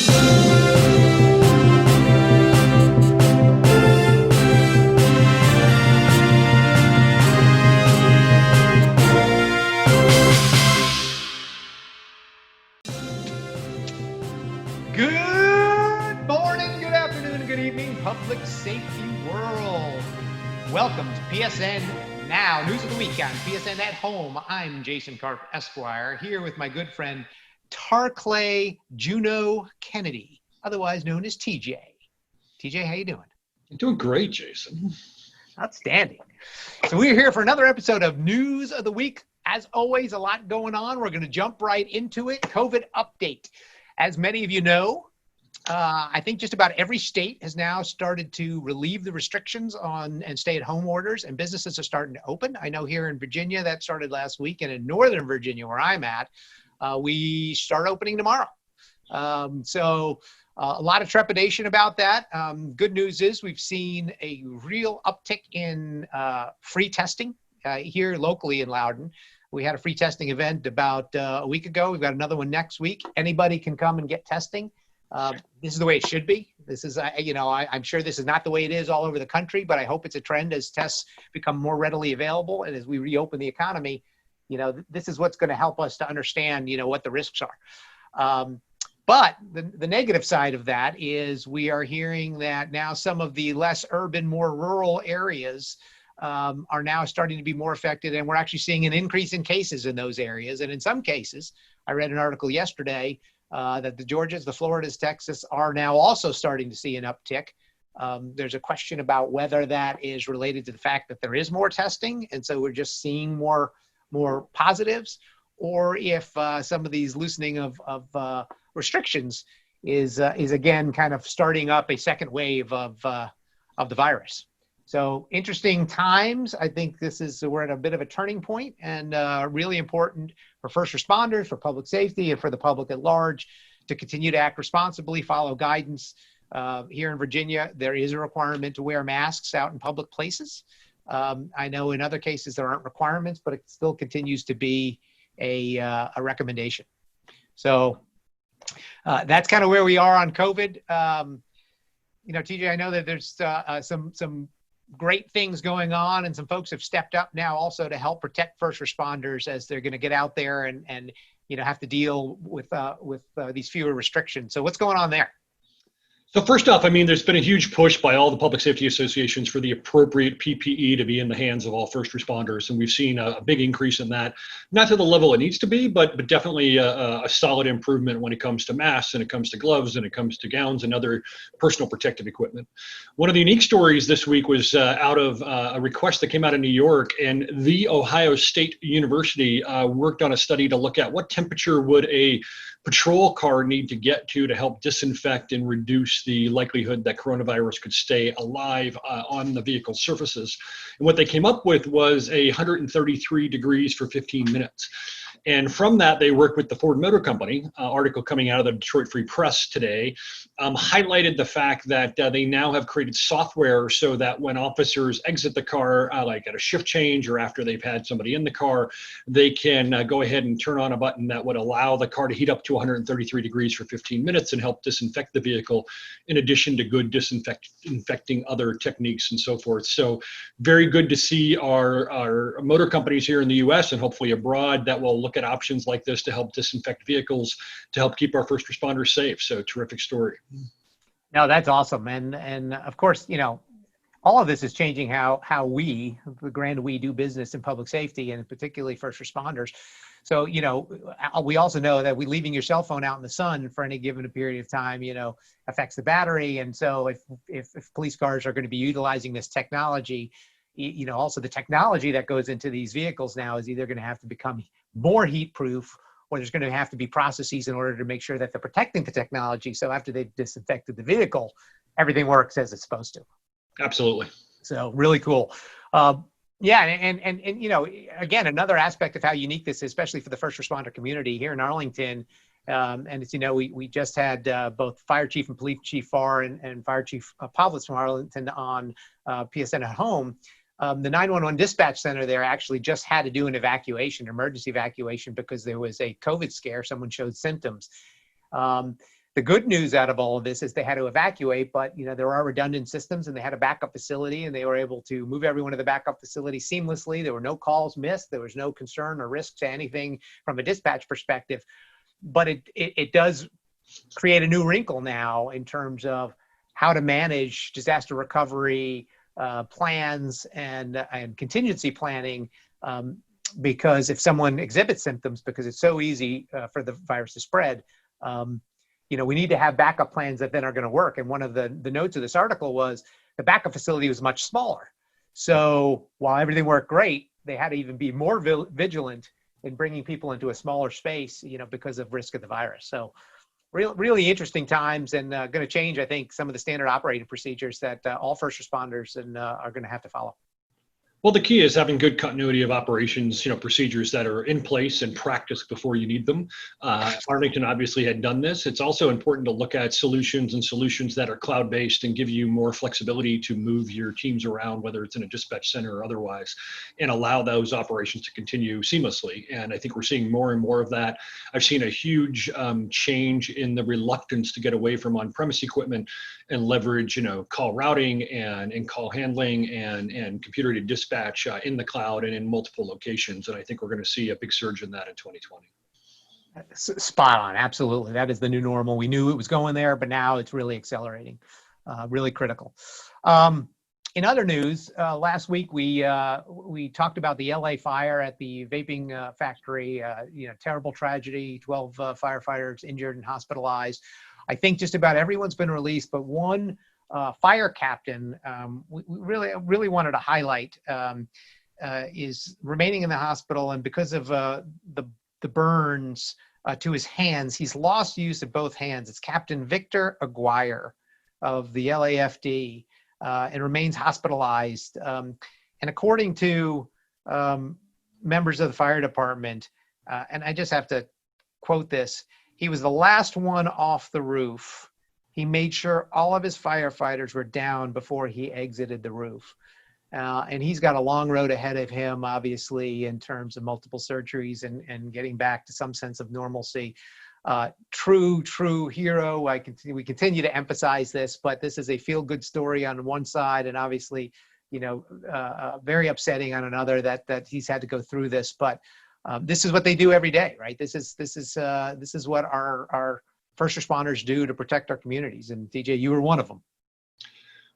Good morning, good afternoon, good evening, public safety world. Welcome to PSN Now, news of the week on PSN at Home. I'm Jason Karp, Esquire, here with my good friend Tarclay Juno Kennedy, otherwise known as TJ. TJ, how you doing? I'm doing great, Jason. Outstanding. So we're here for another episode of News of the Week. As always, a lot going on. We're going to jump right into it. COVID update. As many of you know, I think just about every state has now started to relieve the restrictions on and stay-at-home orders, and businesses are starting to open. I know here in Virginia that started last week, and in Northern Virginia, where I'm at, we start opening tomorrow. So a lot of trepidation about that. Good news is we've seen a real uptick in free testing here locally in Loudoun. We had a free testing event about a week ago. We've got another one next week. Anybody can come and get testing. This is the way it should be. This is, I'm sure this is not the way it is all over the country, but I hope it's a trend as tests become more readily available. And as we reopen the economy, this is what's going to help us to understand, what the risks are. But the negative side of that is we are hearing that now some of the less urban, more rural areas are now starting to be more affected, and we're actually seeing an increase in cases in those areas. And in some cases, I read an article yesterday that the Georgias, the Floridas, Texas are now also starting to see an uptick. There's a question about whether that is related to the fact that there is more testing, and so we're just seeing more positives, or if some of these loosening of restrictions is again kind of starting up a second wave of the virus. So interesting times. I think we're at a bit of a turning point, and really important for first responders, for public safety, and for the public at large to continue to act responsibly, follow guidance. Here in Virginia, there is a requirement to wear masks out in public places. I know in other cases there aren't requirements, but it still continues to be a recommendation. So that's kind of where we are on COVID. TJ, I know that there's some great things going on, and some folks have stepped up now also to help protect first responders as they're going to get out there and have to deal with these fewer restrictions. So what's going on there? So first off, there's been a huge push by all the public safety associations for the appropriate PPE to be in the hands of all first responders. And we've seen a big increase in that, not to the level it needs to be, but definitely a solid improvement when it comes to masks, and it comes to gloves, and it comes to gowns and other personal protective equipment. One of the unique stories this week was out of a request that came out of New York, and The Ohio State University worked on a study to look at what temperature would a patrol car need to get to help disinfect and reduce the likelihood that coronavirus could stay alive on the vehicle surfaces. And what they came up with was 133 degrees for 15 minutes. And from that, they worked with the Ford Motor Company. Article coming out of the Detroit Free Press today highlighted the fact that they now have created software so that when officers exit the car, like at a shift change or after they've had somebody in the car, they can go ahead and turn on a button that would allow the car to heat up to 133 degrees for 15 minutes and help disinfect the vehicle, in addition to good disinfecting other techniques and so forth. So very good to see our motor companies here in the US and hopefully abroad that will look at options like this to help disinfect vehicles, to help keep our first responders safe. So terrific story. No, that's awesome. And of course, all of this is changing how we, the grand we, do business in public safety, and particularly first responders. So, we also know that leaving your cell phone out in the sun for any given period of time, affects the battery. And so if police cars are going to be utilizing this technology, also the technology that goes into these vehicles now is either going to have to become more heat proof, or there's going to have to be processes in order to make sure that they're protecting the technology. So after they've disinfected the vehicle, everything works as it's supposed to. Absolutely. So really cool. Yeah, and again, another aspect of how unique this is, especially for the first responder community here in Arlington. And it's, we just had both Fire Chief and Police Chief Farr and Fire Chief Pavlis from Arlington on PSN at Home. The 911 dispatch center there actually just had to do an emergency evacuation, because there was a COVID scare. Someone showed symptoms. The good news out of all of this is they had to evacuate, but there are redundant systems and they had a backup facility and they were able to move everyone to the backup facility seamlessly. There were no calls missed. There was no concern or risk to anything from a dispatch perspective. But it does create a new wrinkle now in terms of how to manage disaster recovery plans and contingency planning, because if someone exhibits symptoms, because it's so easy for the virus to spread, we need to have backup plans that then are going to work. And one of the notes of this article was the backup facility was much smaller. So while everything worked great, they had to even be more vigilant in bringing people into a smaller space, because of risk of the virus. So really interesting times, and going to change, I think, some of the standard operating procedures that all first responders are going to have to follow. Well, the key is having good continuity of operations, procedures that are in place and practiced before you need them. Arlington obviously had done this. It's also important to look at solutions that are cloud-based and give you more flexibility to move your teams around, whether it's in a dispatch center or otherwise, and allow those operations to continue seamlessly. And I think we're seeing more and more of that. I've seen a huge change in the reluctance to get away from on-premise equipment and leverage, call routing and call handling and computer-aided dispatch in the cloud and in multiple locations. And I think we're going to see a big surge in that in 2020. Spot on. Absolutely. That is the new normal. We knew it was going there, but now it's really accelerating, really critical. In other news, last week we talked about the LA fire at the vaping factory, terrible tragedy, 12 firefighters injured and hospitalized. I think just about everyone's been released, but one fire captain we really wanted to highlight is remaining in the hospital, and because of the burns to his hands, he's lost use of both hands. It's Captain Victor Aguirre of the LAFD, and remains hospitalized. And according to members of the fire department, and I just have to quote this, he was the last one off the roof. He made sure all of his firefighters were down before he exited the roof. And he's got a long road ahead of him, obviously, in terms of multiple surgeries and getting back to some sense of normalcy. True hero. We continue to emphasize this, but this is a feel-good story on one side, and obviously, very upsetting on another that he's had to go through this. But this is what they do every day, right? This is what our first responders do to protect our communities. And DJ, you were one of them.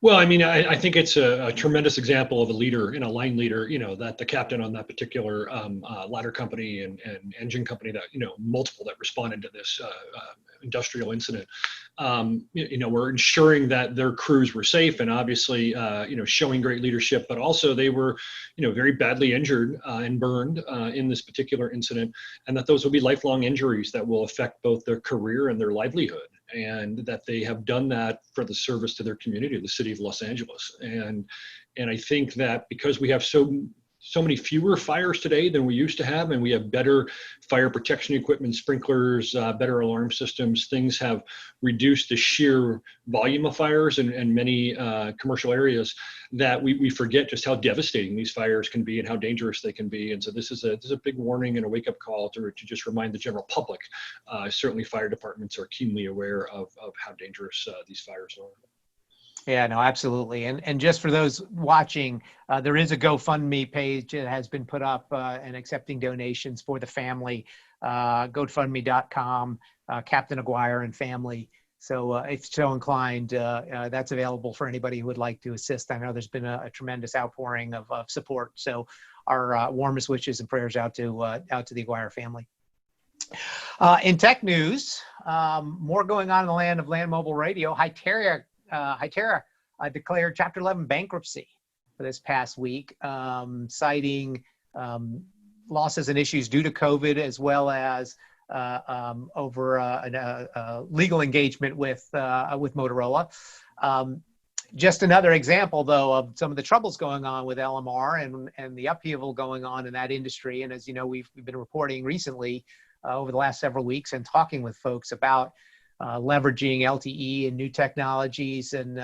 Well, I think it's a tremendous example of a leader, line leader, that the captain on that particular ladder company and engine company that, multiple that responded to this industrial incident, were ensuring that their crews were safe and obviously, showing great leadership, but also they were, very badly injured and burned in this particular incident, and that those will be lifelong injuries that will affect both their career and their livelihood. And that they have done that for the service to their community, the city of Los Angeles. And I think that because we have so many fewer fires today than we used to have, and we have better fire protection equipment, sprinklers, better alarm systems, things have reduced the sheer volume of fires in many commercial areas, that we forget just how devastating these fires can be and how dangerous they can be. And so this is a big warning and a wake-up call to just remind the general public. Certainly fire departments are keenly aware of how dangerous these fires are. Yeah, no, absolutely. And just for those watching, there is a GoFundMe page that has been put up and accepting donations for the family. GoFundMe.com, Captain Aguirre and family. So if so inclined, that's available for anybody who would like to assist. I know there's been a tremendous outpouring of support. So our warmest wishes and prayers out to the Aguirre family. In tech news, more going on in the land of land mobile radio. Hytera declared Chapter 11 bankruptcy for this past week, citing losses and issues due to COVID, as well as over a legal engagement with Motorola. Just another example, though, of some of the troubles going on with LMR and the upheaval going on in that industry. And as you know, we've been reporting recently over the last several weeks and talking with folks about leveraging LTE and new technologies and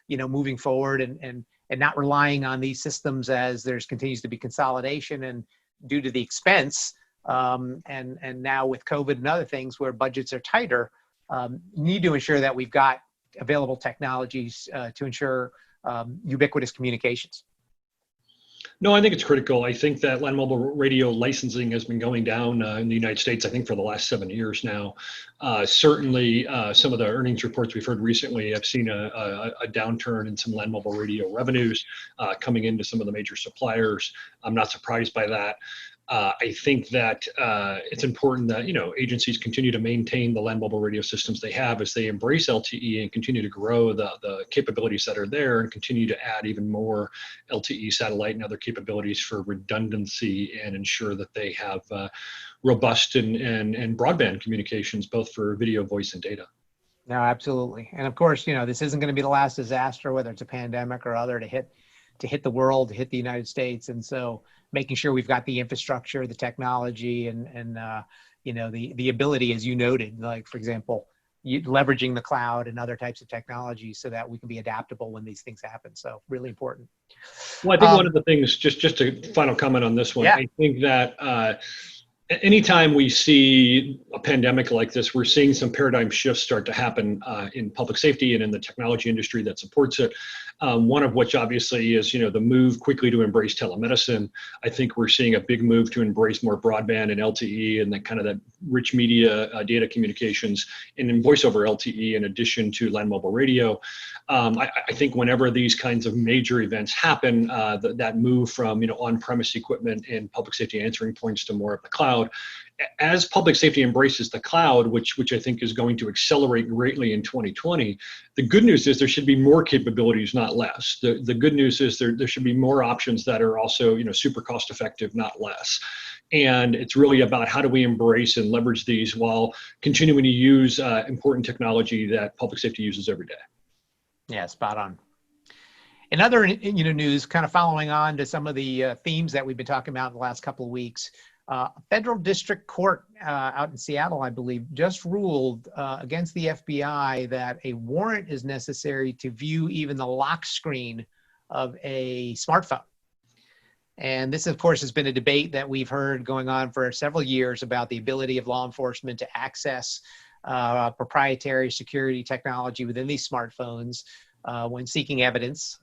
moving forward and not relying on these systems as there's continues to be consolidation and due to the expense and now with COVID and other things where budgets are tighter, need to ensure that we've got available technologies to ensure ubiquitous communications. No, I think it's critical. I think that land mobile radio licensing has been going down in the United States, I think, for the last 7 years now. Certainly, some of the earnings reports we've heard recently have seen a downturn in some land mobile radio revenues coming into some of the major suppliers. I'm not surprised by that. I think that it's important that agencies continue to maintain the land mobile radio systems they have as they embrace LTE and continue to grow the capabilities that are there and continue to add even more LTE satellite and other capabilities for redundancy and ensure that they have robust and broadband communications, both for video, voice, and data. No, absolutely. And of course, this isn't going to be the last disaster, whether it's a pandemic or other, to hit the world, to hit the United States. And so making sure we've got the infrastructure, the technology, and the ability, as you noted, like, for example, leveraging the cloud and other types of technologies so that we can be adaptable when these things happen. So really important. Well, I think one of the things, just a final comment on this one, I think that anytime we see a pandemic like this, we're seeing some paradigm shifts start to happen in public safety and in the technology industry that supports it. One of which obviously is, the move quickly to embrace telemedicine. I think we're seeing a big move to embrace more broadband and LTE and that rich media data communications and in voice over LTE in addition to land mobile radio. I think whenever these kinds of major events happen, that move from on-premise equipment and public safety answering points to more of the cloud, as public safety embraces the cloud, which I think is going to accelerate greatly in 2020, the good news is there should be more capabilities, not less. The good news is there should be more options that are also super cost effective, not less. And it's really about how do we embrace and leverage these while continuing to use important technology that public safety uses every day. Yeah, spot on. In other news, kind of following on to some of the themes that we've been talking about in the last couple of weeks, a federal district court out in Seattle, I believe, just ruled against the FBI that a warrant is necessary to view even the lock screen of a smartphone. And this, of course, has been a debate that we've heard going on for several years about the ability of law enforcement to access proprietary security technology within these smartphones when seeking evidence.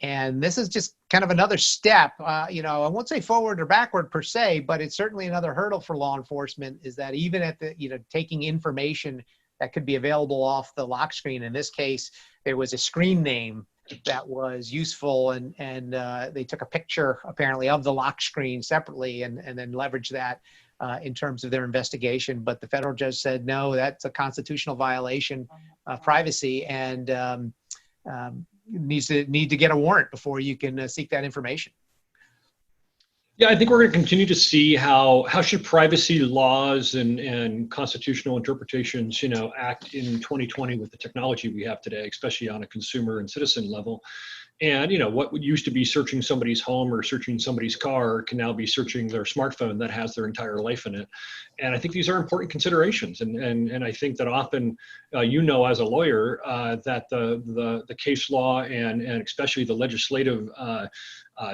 And this is just kind of another step, I won't say forward or backward per se, but it's certainly another hurdle for law enforcement, is that even at the, taking information that could be available off the lock screen, in this case, there was a screen name that was useful, and they took a picture apparently of the lock screen separately and then leveraged that in terms of their investigation. But the federal judge said, no, that's a constitutional violation of privacy, and need to get a warrant before you can seek that information. Yeah, I think we're going to continue to see how should privacy laws and constitutional interpretations, act in 2020 with the technology we have today, especially on a consumer and citizen level. And what used to be searching somebody's home or searching somebody's car can now be searching their smartphone that has their entire life in it. And I think these are important considerations. And I think that often, as a lawyer, that the case law and especially the legislative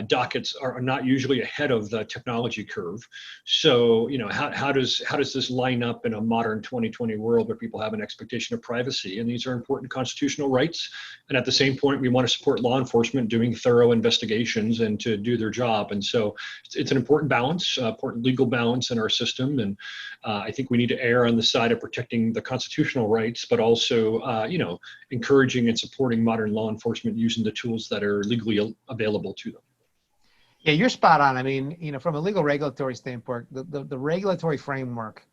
dockets are not usually ahead of the technology curve. So, how does this line up in a modern 2020 world where people have an expectation of privacy? And these are important constitutional rights. And at the same point, we want to support law enforcement doing thorough investigations and to do their job. And so it's an important balance, important legal balance in our system. And I think we need to err on the side of protecting the constitutional rights, but also, encouraging and supporting modern law enforcement using the tools that are legally available to them. Yeah, you're spot on. I mean, from a legal regulatory standpoint, the regulatory framework,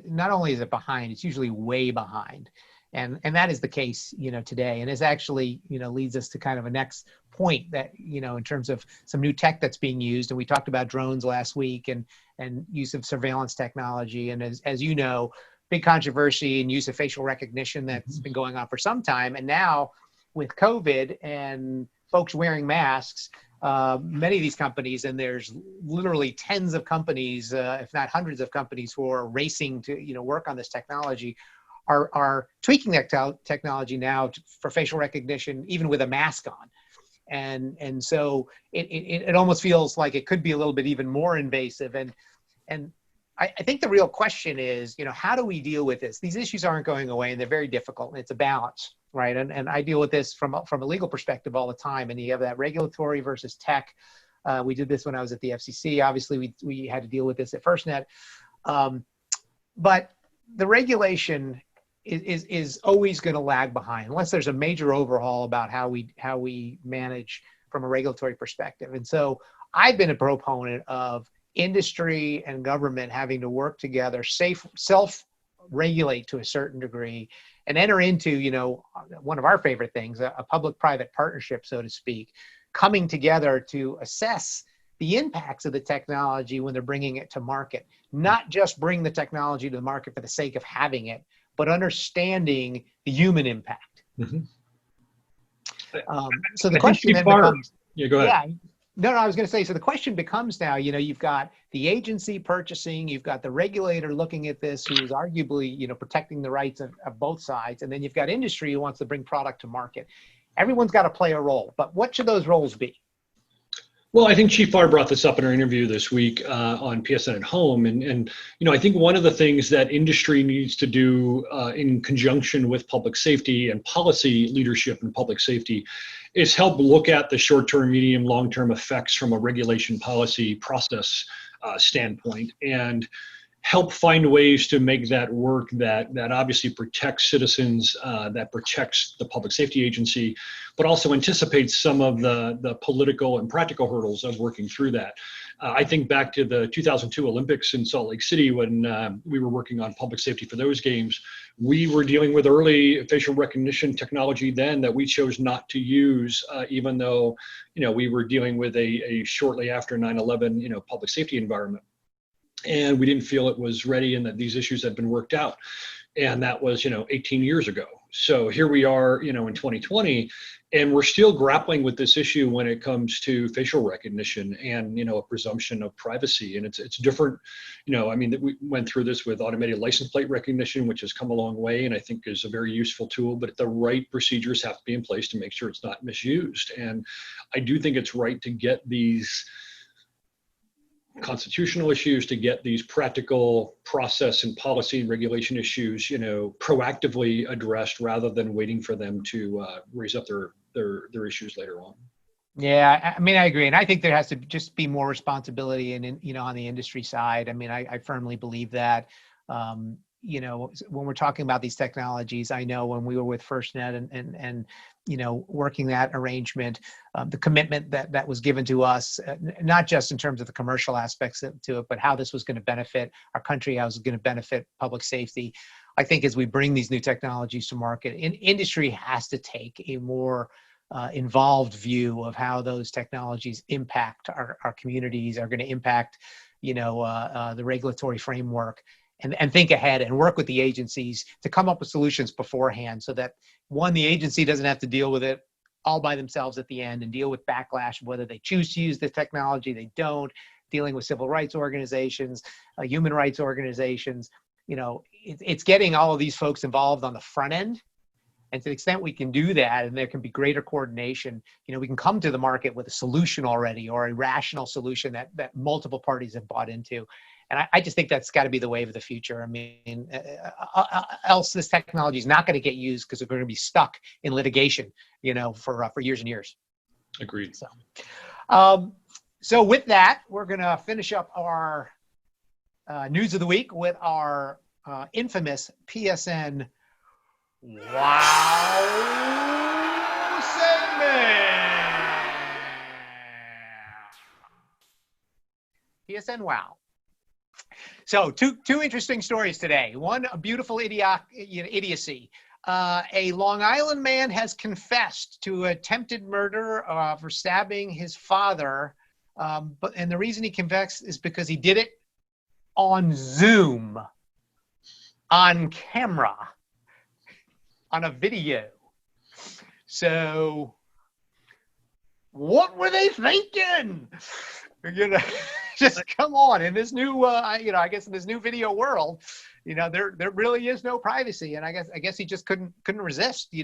not only is it behind, it's usually way behind. And that is the case, today. And this actually, leads us to kind of a next point that, in terms of some new tech that's being used. And we talked about drones last week and use of surveillance technology. And as you know, big controversy and use of facial recognition that's been going on for some time. And now with COVID and folks wearing masks, many of these companies, and there's literally tens of companies, if not hundreds of companies, who are racing to work on this technology, are tweaking that technology now for facial recognition, even with a mask on. And so it almost feels like it could be a little bit even more invasive. And I think the real question is, how do we deal with this? These issues aren't going away, and they're very difficult, and it's a balance, right? And I deal with this from a legal perspective all the time, and you have that regulatory versus tech. We did this when I was at the FCC. Obviously, we had to deal with this at FirstNet. But the regulation is always going to lag behind unless there's a major overhaul about how we manage from a regulatory perspective. And so I've been a proponent of industry and government having to work together, self-regulate to a certain degree, and enter into, one of our favorite things, a public-private partnership, so to speak, coming together to assess the impacts of the technology when they're bringing it to market. Not just bring the technology to the market for the sake of having it, but understanding the human impact. Mm-hmm. So the question then becomes, yeah, go ahead. Yeah, no, I was going to say, so the question becomes now, you've got the agency purchasing, you've got the regulator looking at this, who's arguably, protecting the rights of both sides. And then you've got industry who wants to bring product to market. Everyone's got to play a role, but what should those roles be? Well, I think Chief Farr brought this up in our interview this week on PSN at Home. And I think one of the things that industry needs to do in conjunction with public safety and policy leadership in public safety is help look at the short-term, medium, long-term effects from a regulation policy process standpoint, and help find ways to make that work that obviously protects citizens, that protects the public safety agency, but also anticipates some of the political and practical hurdles of working through that. I think back to the 2002 Olympics in Salt Lake City when we were working on public safety for those games. We were dealing with early facial recognition technology then that we chose not to use, even though we were dealing with a shortly after 9/11 public safety environment. And we didn't feel it was ready and that these issues had been worked out. And that was, 18 years ago. So here we are, in 2020, and we're still grappling with this issue when it comes to facial recognition and, a presumption of privacy. And it's different, we went through this with automated license plate recognition, which has come a long way and I think is a very useful tool, but the right procedures have to be in place to make sure it's not misused. And I do think it's right to get these constitutional issues, to get these practical process and policy and regulation issues, proactively addressed rather than waiting for them to raise up their issues later on. Yeah, I agree. And I think there has to just be more responsibility and, on the industry side. I firmly believe that, when we're talking about these technologies, I know when we were with FirstNet and working that arrangement, the commitment that was given to us, not just in terms of the commercial aspects to it, but how this was going to benefit our country, how it was going to benefit public safety. I think as we bring these new technologies to market, industry has to take a more involved view of how those technologies impact our communities, are going to impact, the regulatory framework. And think ahead and work with the agencies to come up with solutions beforehand so that, one, the agency doesn't have to deal with it all by themselves at the end and deal with backlash of whether they choose to use the technology, they don't, dealing with civil rights organizations, human rights organizations. It's getting all of these folks involved on the front end. And to the extent we can do that and there can be greater coordination, we can come to the market with a solution already, or a rational solution that multiple parties have bought into. And I just think that's got to be the wave of the future. Else this technology is not going to get used because we're going to be stuck in litigation, for years and years. Agreed. So with that, we're going to finish up our news of the week with our infamous PSN Wow segment. PSN Wow. So two interesting stories today. One, a beautiful idiocy. A Long Island man has confessed to attempted murder for stabbing his father. And the reason he confessed is because he did it on Zoom, on camera, on a video. So what were they thinking? Just come on. In this new, I guess in this new video world, there really is no privacy. And I guess he just couldn't resist,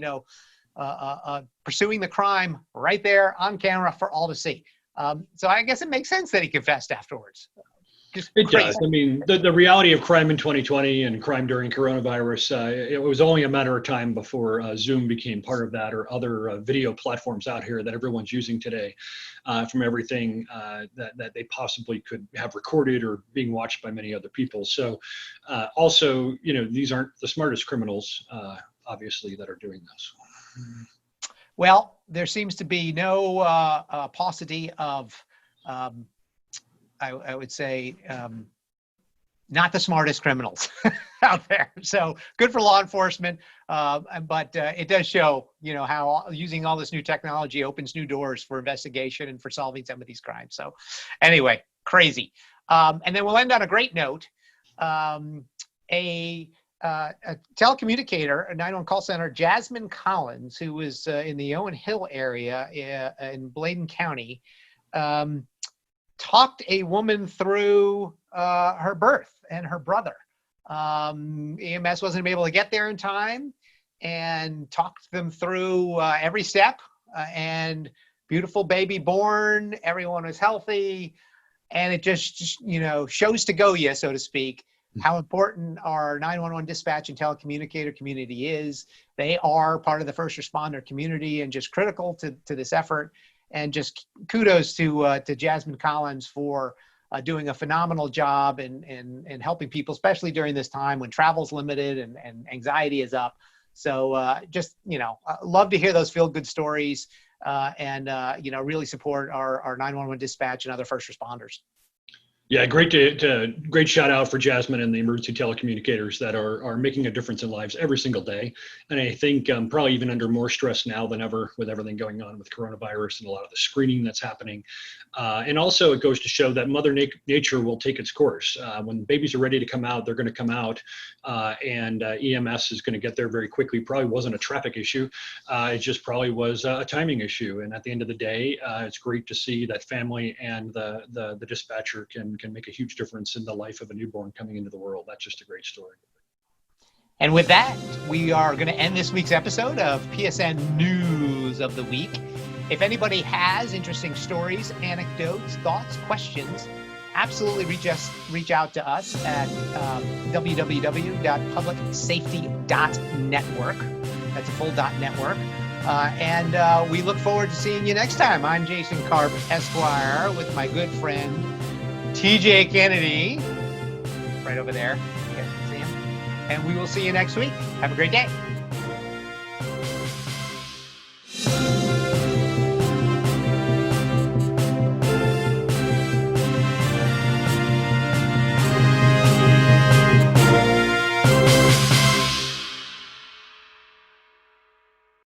pursuing the crime right there on camera for all to see. So I guess it makes sense that he confessed afterwards. Just It crazy. does. I mean, the reality of crime in 2020 and crime during coronavirus, it was only a matter of time before Zoom became part of that, or other video platforms out here that everyone's using today, from everything that they possibly could have recorded or being watched by many other people. So also, these aren't the smartest criminals, obviously, that are doing this. Well, there seems to be no paucity of, I would say, not the smartest criminals out there. So good for law enforcement, but it does show, how using all this new technology opens new doors for investigation and for solving some of these crimes. So anyway, crazy. And then we'll end on a great note. A telecommunicator, a 911 call center, Jasmine Collins, who was in the Owen Hill area in Bladen County, talked a woman through her birth and her brother. EMS wasn't able to get there in time, and talked them through every step, and beautiful baby born, everyone was healthy, and it just shows to go you, so to speak, how important our 911 dispatch and telecommunicator community is. They are part of the first responder community and just critical to this effort. And just kudos to Jasmine Collins for doing a phenomenal job and helping people, especially during this time when travel's limited and anxiety is up. So just, love to hear those feel-good stories and really support our 911 dispatch and other first responders. Yeah, great shout out for Jasmine and the emergency telecommunicators that are making a difference in lives every single day. And I think probably even under more stress now than ever with everything going on with coronavirus and a lot of the screening that's happening. And also it goes to show that Mother Nature will take its course. When babies are ready to come out, they're going to come out, and EMS is going to get there very quickly. Probably wasn't a traffic issue. It just probably was a timing issue. And at the end of the day, it's great to see that family and the dispatcher can make a huge difference in the life of a newborn coming into the world. That's just a great story. And with that, we are going to end this week's episode of PSN News of the Week. If anybody has interesting stories, anecdotes, thoughts, questions, absolutely reach out to us at www.publicsafety.network. That's a full .network. And we look forward to seeing you next time. I'm Jason Karp, Esquire, with my good friend TJ Kennedy, right over there. You guys can see him. And we will see you next week. Have a great day.